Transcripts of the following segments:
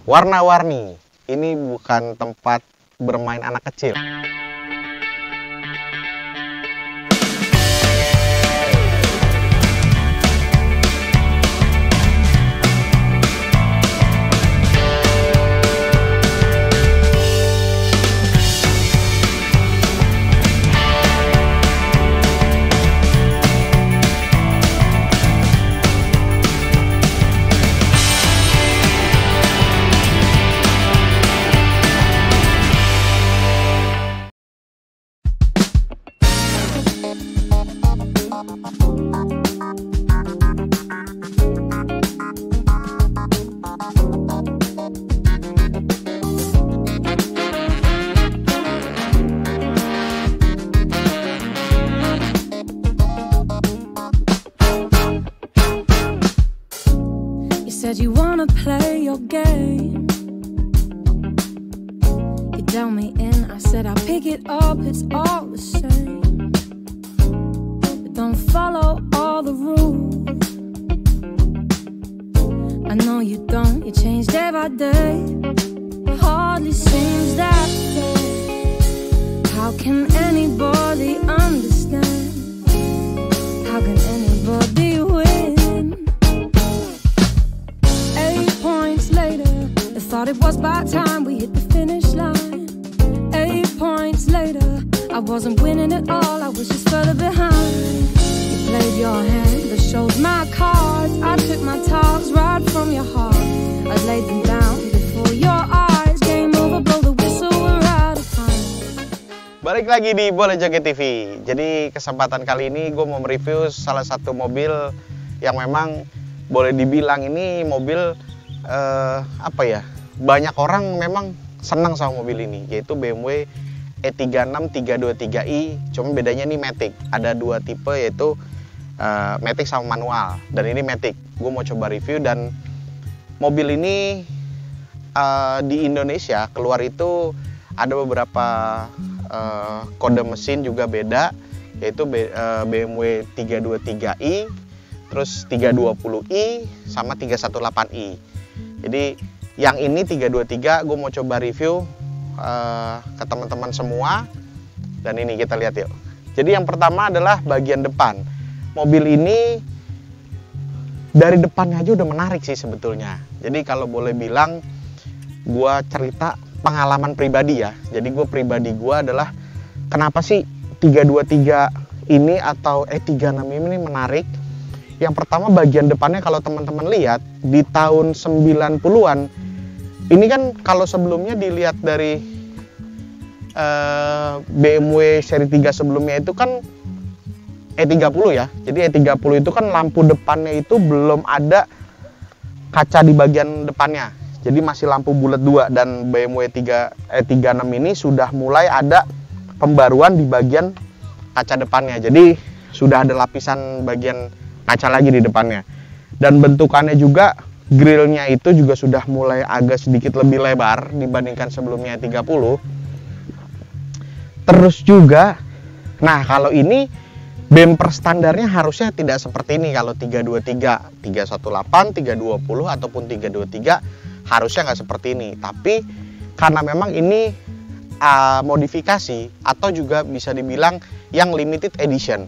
warna-warni. Ini bukan tempat bermain anak kecil. Said you wanna play your game. You tell me in, I said I'll pick it up, it's all the same. But don't follow all the rules. I know you don't, you change day by day. Hardly seems that way. How can anybody understand? How can anybody win? I thought it was about time we hit the finish line. 8 points later, I wasn't winning at all, I was just further behind. You played your hand, I showed my cards, I took my talks right from your heart. I laid them down before your eyes. Game over, blow the whistle, we're out of time. Balik lagi di Boleh Joget TV. Jadi kesempatan kali ini gue mau mereview salah satu mobil yang memang boleh dibilang ini mobil banyak orang memang senang sama mobil ini, yaitu BMW E36 323i. Cuma bedanya ini Matic. Ada dua tipe, yaitu Matic sama manual, dan ini Matic. Gue mau coba review, dan mobil ini di Indonesia keluar itu ada beberapa kode mesin juga beda, yaitu BMW 323i, terus 320i sama 318i. Jadi yang ini 323 gue mau coba review ke teman-teman semua, dan ini kita lihat yuk. Jadi yang pertama adalah bagian depan. Mobil ini dari depannya aja udah menarik sih sebetulnya. Jadi kalau boleh bilang, gue cerita pengalaman pribadi ya. Jadi pribadi gue adalah kenapa sih 323 ini atau E36 ini menarik. Yang pertama, bagian depannya kalau teman-teman lihat di tahun 90-an ini kan, kalau sebelumnya dilihat dari BMW seri 3 sebelumnya itu kan E30 ya. Jadi E30 itu kan lampu depannya itu belum ada kaca di bagian depannya. Jadi masih lampu bulat 2, dan BMW E36 ini sudah mulai ada pembaruan di bagian kaca depannya. Jadi sudah ada lapisan bagian kaca lagi di depannya, dan bentukannya juga, grillnya itu juga sudah mulai agak sedikit lebih lebar dibandingkan sebelumnya 30. Terus juga, nah kalau ini bumper standarnya harusnya tidak seperti ini. Kalau 323, 318, 320 ataupun 323 harusnya nggak seperti ini. Tapi karena memang ini modifikasi, atau juga bisa dibilang yang limited edition.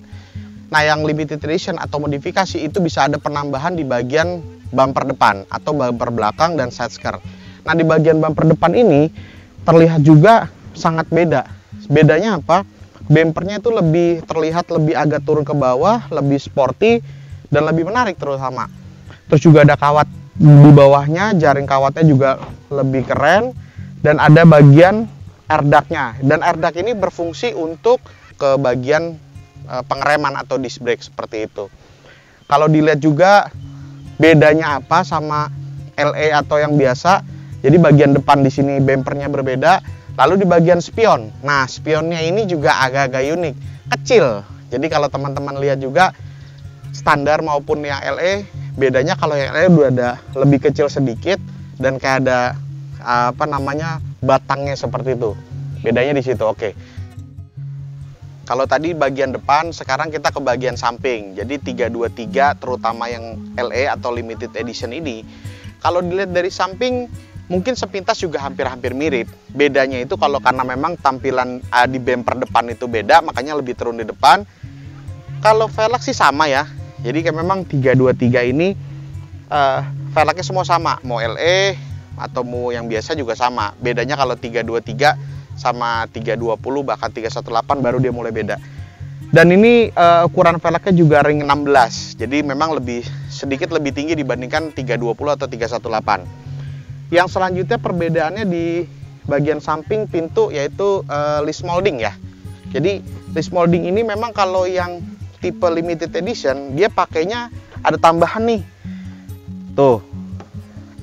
Nah, yang limited edition atau modifikasi itu bisa ada penambahan di bagian bumper depan atau bumper belakang dan side skirt. Nah, di bagian bumper depan ini terlihat juga sangat beda. Bedanya apa? Bumpernya itu lebih terlihat lebih agak turun ke bawah, lebih sporty dan lebih menarik terutama. Terus juga ada kawat di bawahnya, jaring kawatnya juga lebih keren, dan ada bagian airbag-nya. Dan airbag ini berfungsi untuk ke bagian pengereman atau disc brake seperti itu. Kalau dilihat juga bedanya apa sama LE atau yang biasa. Jadi bagian depan di sini bumpernya berbeda. Lalu di bagian spion. Nah, spionnya ini juga agak-agak unik, kecil. Jadi kalau teman-teman lihat juga standar maupun yang LE, bedanya kalau yang LE udah ada lebih kecil sedikit dan kayak ada batangnya seperti itu. Bedanya di situ. Oke. Kalau tadi bagian depan, sekarang kita ke bagian samping. Jadi 323 terutama yang LE atau limited edition ini, kalau dilihat dari samping mungkin sepintas juga hampir-hampir mirip. Bedanya itu kalau karena memang tampilan di bumper depan itu beda, makanya lebih turun di depan. Kalau velg sih sama ya. Jadi kayak memang 323 ini velgnya semua sama, mau LE atau mau yang biasa juga sama. Bedanya kalau 323 sama 320 bahkan 318 baru dia mulai beda. Dan ini ukuran velgnya juga ring 16. Jadi memang sedikit lebih tinggi dibandingkan 320 atau 318. Yang selanjutnya perbedaannya di bagian samping pintu yaitu list molding ya. Jadi list molding ini memang kalau yang tipe limited edition dia pakainya ada tambahan nih. Tuh.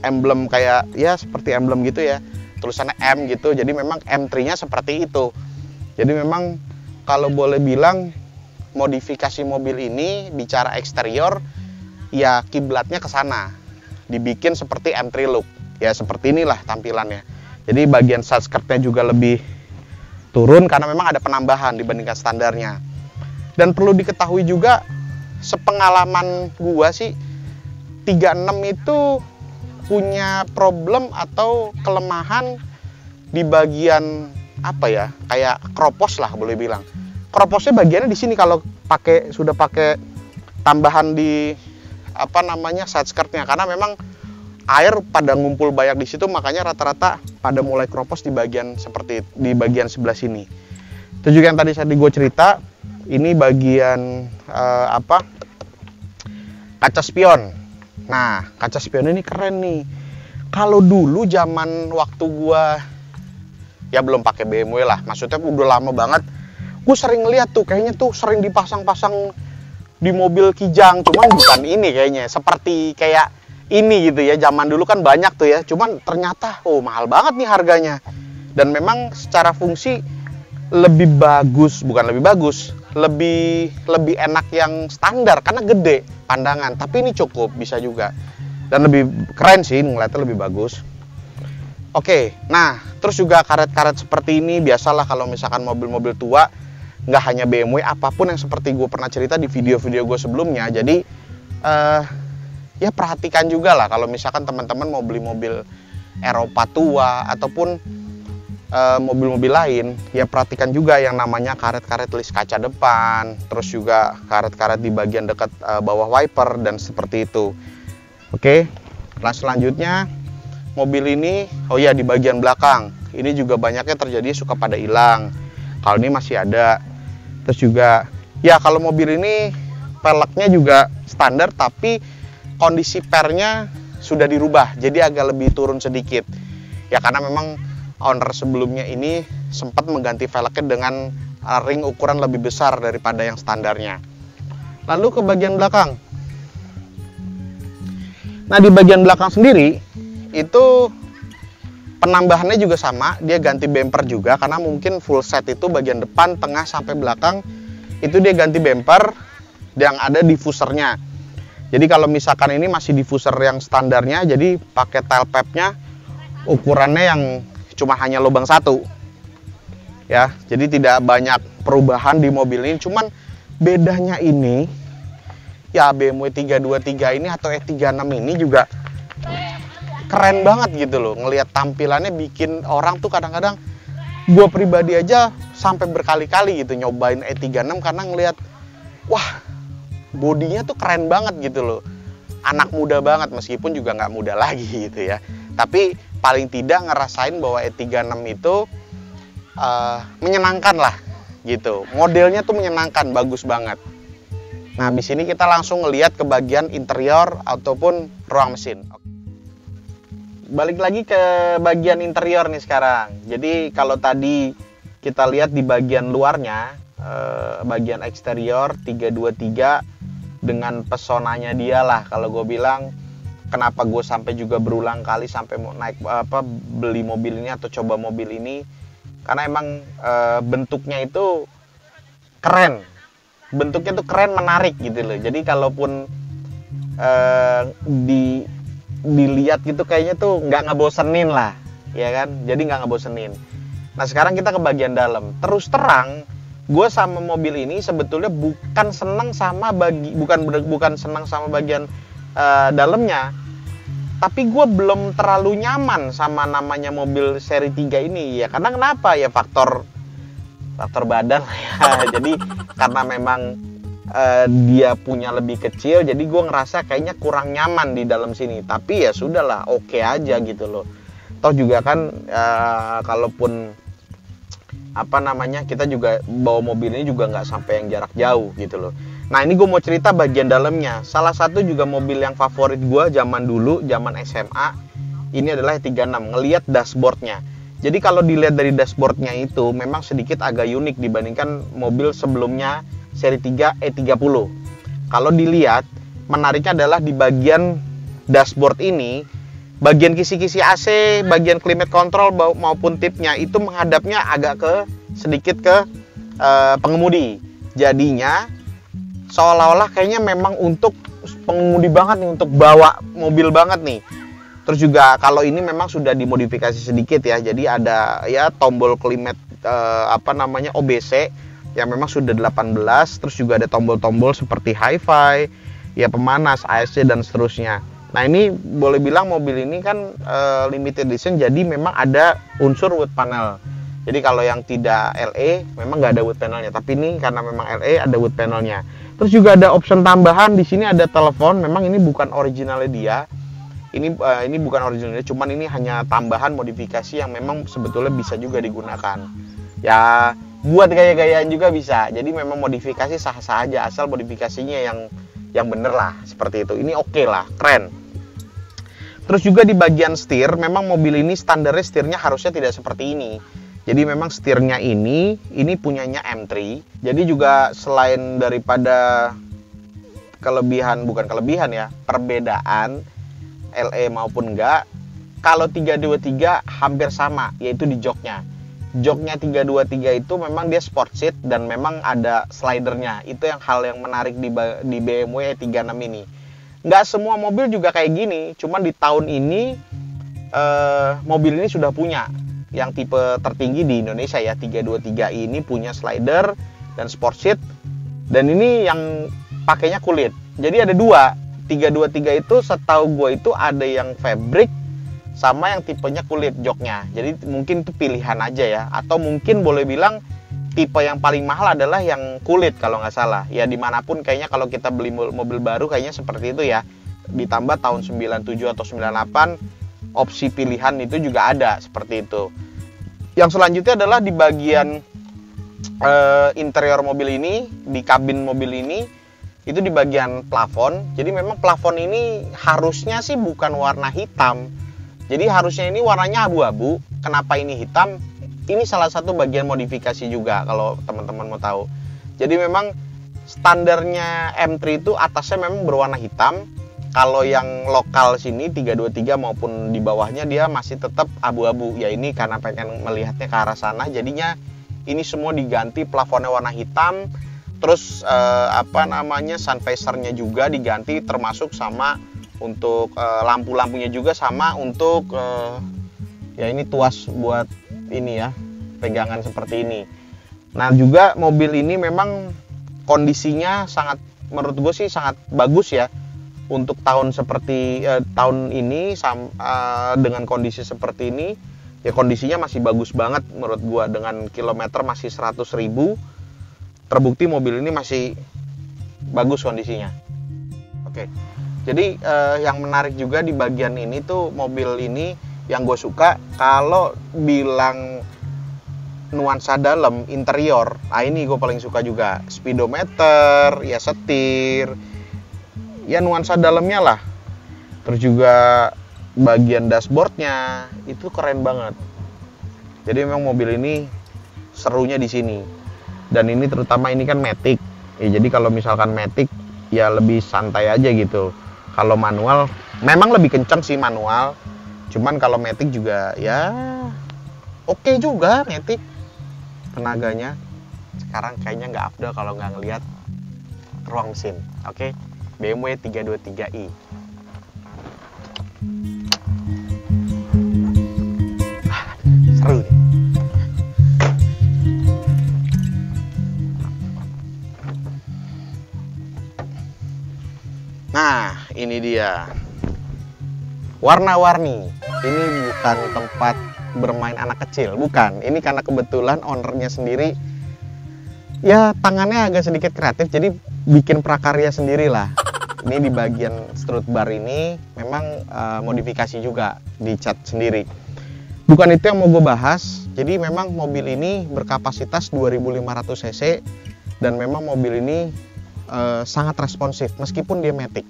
Emblem kayak ya seperti emblem gitu ya. Tulisannya M gitu. Jadi memang M3-nya seperti itu. Jadi memang kalau boleh bilang modifikasi mobil ini bicara eksterior ya kiblatnya ke sana. Dibikin seperti M3 look. Ya seperti inilah tampilannya. Jadi bagian side skirtnya juga lebih turun karena memang ada penambahan dibandingkan standarnya. Dan perlu diketahui juga sepengalaman gua sih 36 itu punya problem atau kelemahan di bagian apa ya, kayak kropos lah boleh bilang. Kroposnya bagiannya di sini kalau sudah pakai tambahan di side skirtnya, karena memang air pada ngumpul banyak di situ, makanya rata-rata pada mulai kropos di bagian sebelah sini. Itu juga yang tadi gue cerita, ini bagian kaca spion. Nah, kaca spion ini keren nih. Kalau dulu zaman waktu gua ya belum pakai BMW lah, maksudnya udah lama banget. Gue sering ngeliat tuh, kayaknya tuh sering dipasang-pasang di mobil Kijang, cuman bukan ini kayaknya, seperti kayak ini gitu ya. Zaman dulu kan banyak tuh ya, cuman ternyata mahal banget nih harganya. Dan memang secara fungsi lebih bagus, lebih enak yang standar karena gede pandangan, tapi ini cukup bisa juga. Dan lebih keren sih, ngeliatnya lebih bagus. Oke, nah terus juga karet-karet seperti ini biasalah kalau misalkan mobil-mobil tua, nggak hanya BMW, apapun yang seperti gue pernah cerita di video-video gue sebelumnya. Jadi ya perhatikan juga lah kalau misalkan teman-teman mau beli mobil Eropa tua ataupun mobil-mobil lain, ya perhatikan juga yang namanya karet-karet list kaca depan, terus juga karet-karet di bagian dekat bawah wiper dan seperti itu. Oke, nah selanjutnya mobil ini, di bagian belakang ini juga banyaknya terjadi suka pada hilang. Kalau ini masih ada. Terus juga ya kalau mobil ini peleknya juga standar, tapi kondisi pernya sudah dirubah jadi agak lebih turun sedikit ya, karena memang owner sebelumnya ini sempat mengganti velgnya dengan ring ukuran lebih besar daripada yang standarnya. Lalu ke bagian belakang. Nah di bagian belakang sendiri itu penambahannya juga sama, dia ganti bumper juga karena mungkin full set itu bagian depan, tengah sampai belakang itu dia ganti bumper yang ada diffusernya. Jadi kalau misalkan ini masih diffuser yang standarnya, jadi pakai tailpipe-nya ukurannya yang cuma hanya lubang satu. Ya, jadi tidak banyak perubahan di mobil ini, cuman bedanya ini ya BMW 323 ini atau E36 ini juga keren banget gitu loh. Ngelihat tampilannya bikin orang tuh kadang-kadang, gue pribadi aja sampai berkali-kali gitu nyobain E36 karena ngelihat wah bodinya tuh keren banget gitu loh. Anak muda banget, meskipun juga nggak muda lagi gitu ya. Tapi paling tidak ngerasain bahwa E36 itu menyenangkan lah gitu. Modelnya tuh menyenangkan, bagus banget. Nah, di sini kita langsung ngelihat ke bagian interior ataupun ruang mesin. Balik lagi ke bagian interior nih sekarang. Jadi kalau tadi kita lihat di bagian luarnya, bagian eksterior 323 dengan pesonanya dia lah. Kalau gue bilang kenapa gue sampai juga berulang kali sampai mau beli mobil ini atau coba mobil ini, karena emang bentuknya itu keren. Bentuknya tuh keren, menarik gitu loh. Jadi kalaupun dilihat gitu kayaknya tuh nggak ngebosenin lah, ya kan? Jadi nggak ngebosenin. Nah sekarang kita ke bagian dalam. Terus terang, gue sama mobil ini sebetulnya bukan senang sama bagian dalamnya, tapi gue belum terlalu nyaman sama namanya mobil seri 3 ini ya. Karena kenapa ya, faktor badan ya. Jadi karena memang dia punya lebih kecil, jadi gue ngerasa kayaknya kurang nyaman di dalam sini. Tapi ya sudahlah, oke aja gitu loh. Toh juga kan kalaupun apa namanya, kita juga bawa mobil ini juga nggak sampai yang jarak jauh gitu loh. Nah ini gue mau cerita bagian dalamnya. Salah satu juga mobil yang favorit gue zaman dulu, zaman SMA, ini adalah E36. Ngelihat dashboardnya. Jadi kalau dilihat dari dashboardnya itu memang sedikit agak unik dibandingkan mobil sebelumnya seri 3 E30. Kalau dilihat, menariknya adalah di bagian dashboard ini, bagian kisi-kisi AC, bagian climate control maupun tipnya itu menghadapnya agak sedikit ke pengemudi. Jadinya seolah-olah kayaknya memang untuk pengemudi banget nih, untuk bawa mobil banget nih. Terus juga kalau ini memang sudah dimodifikasi sedikit ya. Jadi ada ya tombol climate OBC yang memang sudah 18, terus juga ada tombol-tombol seperti hi-fi, ya pemanas, ASC dan seterusnya. Nah ini boleh bilang mobil ini kan limited edition, jadi memang ada unsur wood panel. Jadi kalau yang tidak LE memang nggak ada wood panelnya, tapi ini karena memang LE ada wood panelnya. Terus juga ada option tambahan, di sini ada telepon. Memang ini bukan originalnya dia. Ini bukan originalnya, cuman ini hanya tambahan modifikasi yang memang sebetulnya bisa juga digunakan. Ya buat gaya-gayaan juga bisa. Jadi memang modifikasi sah-sah aja, asal modifikasinya yang bener lah, seperti itu. Ini oke lah, keren. Terus juga di bagian setir, memang mobil ini standarnya setirnya harusnya tidak seperti ini. Jadi memang setirnya ini punyanya M3. Jadi juga selain daripada perbedaan LE maupun enggak, kalau 323 hampir sama, yaitu di joknya. Joknya 323 itu memang dia sport seat dan memang ada slidernya. Itu yang hal yang menarik di BMW E36 ini. Nggak semua mobil juga kayak gini, cuman di tahun ini mobil ini sudah punya. Yang tipe tertinggi di Indonesia ya, 323i ini punya slider dan sport seat. Dan ini yang pakainya kulit. Jadi ada dua, 323 itu setahu gue itu ada yang fabric sama yang tipenya kulit joknya. Jadi mungkin itu pilihan aja ya. Atau mungkin boleh bilang tipe yang paling mahal adalah yang kulit kalau nggak salah. Ya dimanapun kayaknya kalau kita beli mobil baru kayaknya seperti itu ya. Ditambah tahun 97 atau 98 opsi pilihan itu juga ada seperti itu. Yang selanjutnya adalah di bagian interior mobil ini, di kabin mobil ini, itu di bagian plafon. Jadi memang plafon ini harusnya sih bukan warna hitam. Jadi harusnya ini warnanya abu-abu. Kenapa ini hitam? Ini salah satu bagian modifikasi juga kalau teman-teman mau tahu. Jadi memang standarnya M3 itu atasnya memang berwarna hitam. Kalau yang lokal sini 323 maupun di bawahnya dia masih tetap abu-abu. Ya ini karena pengen melihatnya ke arah sana, jadinya ini semua diganti, plafonnya warna hitam. Terus sun visor-nya juga diganti, termasuk sama untuk lampu-lampunya juga sama untuk ya ini tuas buat ini ya, pegangan seperti ini. Nah juga mobil ini memang kondisinya sangat, menurut gue sih sangat bagus ya. Untuk tahun seperti tahun ini dengan kondisi seperti ini ya, kondisinya masih bagus banget menurut gua. Dengan kilometer masih 100.000, terbukti mobil ini masih bagus kondisinya. Oke. Jadi yang menarik juga di bagian ini tuh, mobil ini yang gue suka kalau bilang nuansa dalam interior. Nah ini gue paling suka juga, speedometer, ya setir, ya nuansa dalamnya lah. Terus juga bagian dashboardnya itu keren banget. Jadi memang mobil ini serunya di sini. Dan ini terutama ini kan matic. Ya, jadi kalau misalkan matic ya lebih santai aja gitu. Kalau manual memang lebih kencang sih manual. Cuman kalau matic juga ya oke juga matic. Tenaganya sekarang kayaknya nggak afdal kalau nggak ngelihat ruang mesin. Oke. BMW 323i. Seru deh. Nah, ini dia. warna-warni. Ini bukan tempat bermain anak kecil, bukan. Ini karena kebetulan ownernya sendiri ya tangannya agak sedikit kreatif, jadi bikin prakarya sendiri lah. Ini di bagian strut bar ini memang modifikasi juga, dicat sendiri. Bukan itu yang mau gue bahas. Jadi memang mobil ini berkapasitas 2500 cc dan memang mobil ini sangat responsif meskipun dia matic.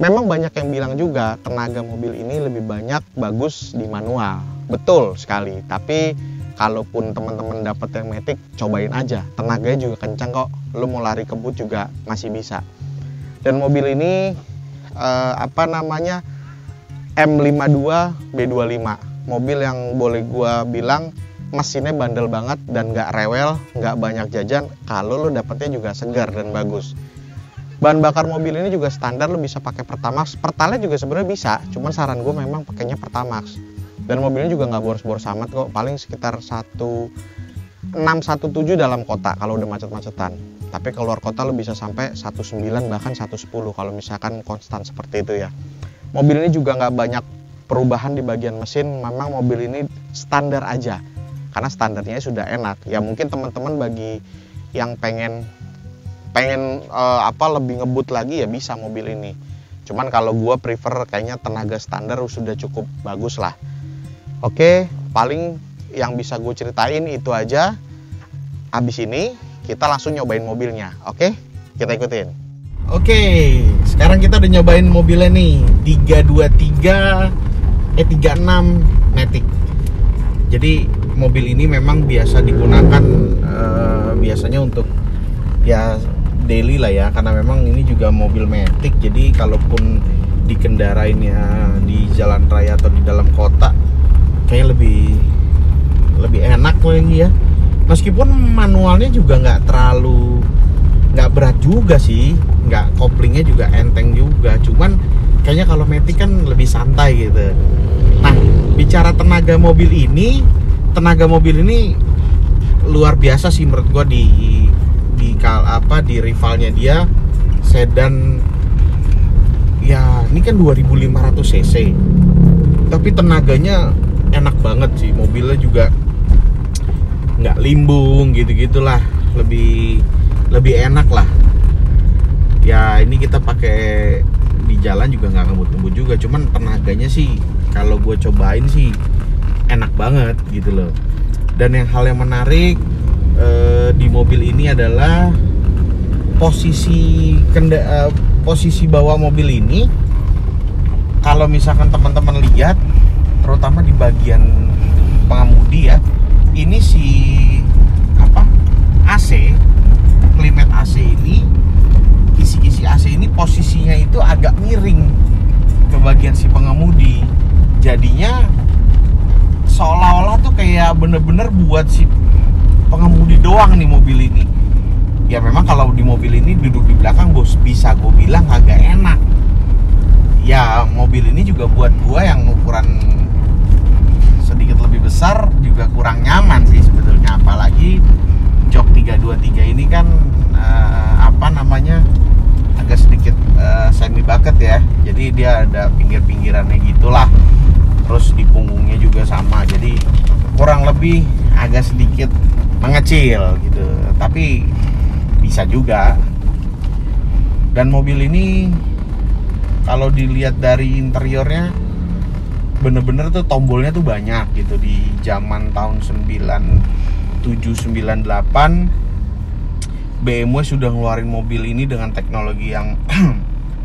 Memang banyak yang bilang juga tenaga mobil ini lebih banyak bagus di manual. Betul sekali, tapi kalaupun teman-teman dapat yang matic, cobain aja. Tenaganya juga kencang kok. Lu mau lari kebut juga masih bisa. Dan mobil ini M52 B25, mobil yang boleh gua bilang mesinnya bandel banget dan nggak rewel, nggak banyak jajan. Kalau lo dapetnya juga segar dan bagus. Bahan bakar mobil ini juga standar, lo bisa pakai Pertamax. Pertalite juga sebenarnya bisa, cuman saran gue memang pakainya Pertamax. Dan mobilnya juga nggak boros-boros amat kok, paling sekitar 1617 dalam kota kalau udah macet-macetan. Tapi keluar kota lo bisa sampai 19 bahkan 110 kalau misalkan konstan seperti itu ya. Mobil ini juga nggak banyak perubahan di bagian mesin, memang mobil ini standar aja. Karena standarnya sudah enak. Ya mungkin teman-teman bagi yang pengen lebih ngebut lagi ya bisa mobil ini. Cuman kalau gue prefer kayaknya tenaga standar sudah cukup bagus lah. Oke, paling yang bisa gue ceritain itu aja. Habis ini kita langsung nyobain mobilnya. Oke, kita ikutin. Oke, sekarang kita udah nyobain mobilnya nih 36 Matic. Jadi mobil ini memang biasa digunakan biasanya untuk ya daily lah ya, karena memang ini juga mobil matic. Jadi kalaupun dikendarainnya di jalan raya atau di dalam kota kayak lebih enak lagi ya. Meskipun manualnya juga nggak berat juga sih, nggak, koplingnya juga enteng juga. Cuman kayaknya kalau matic kan lebih santai gitu. Nah, bicara tenaga mobil ini luar biasa sih menurut gua di rivalnya dia, sedan ya. Ini kan 2500 cc tapi tenaganya enak banget sih. Mobilnya juga nggak limbung gitu-gitulah, lebih enak lah ya. Ini kita pakai di jalan juga nggak ngebut-ngebut juga, cuman tenaganya sih kalau gue cobain sih enak banget gitu loh. Dan hal yang menarik di mobil ini adalah posisi bawah mobil ini. Kalau misalkan teman-teman lihat, terutama di bagian pengemudi ya, ini si AC, klimet AC ini, kisi-kisi AC ini posisinya itu agak miring ke bagian si pengemudi. Jadinya seolah-olah tuh kayak bener-bener buat si pengemudi doang nih mobil ini. Ya memang kalau di mobil ini duduk di belakang bos bisa gue bilang agak enak. Ya mobil ini juga buat gue yang ukuran sedikit lebih besar juga kurang nyaman sih sebetulnya. Apalagi jok 323 ini kan agak sedikit semi bucket ya. Jadi dia ada pinggir-pinggirannya gitulah. Terus di punggungnya juga sama. Jadi kurang lebih agak sedikit mengecil gitu. Tapi bisa juga. Dan mobil ini kalau dilihat dari interiornya bener-bener tuh tombolnya tuh banyak gitu. Di zaman tahun 97-98 BMW sudah ngeluarin mobil ini dengan teknologi yang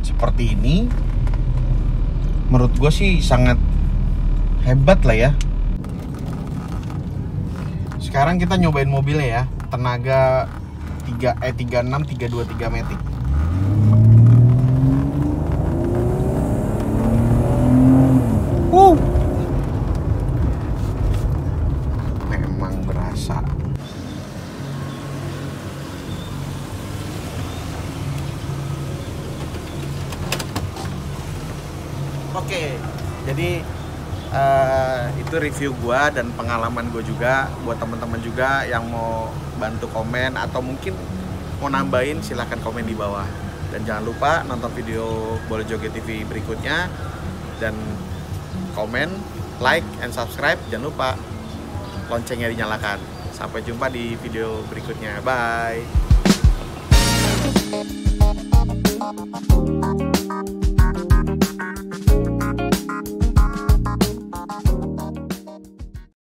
seperti ini. Menurut gue sih sangat hebat lah ya. Sekarang kita nyobain mobilnya ya, tenaga 36 323 Matic. Memang berasa. Oke, jadi itu review gua dan pengalaman gue juga. Buat teman-teman juga yang mau bantu komen atau mungkin mau nambahin, silahkan komen di bawah. Dan jangan lupa nonton video Boleh Joget TV berikutnya. dan komen, like, and subscribe. Jangan lupa loncengnya dinyalakan. Sampai jumpa di video berikutnya. Bye.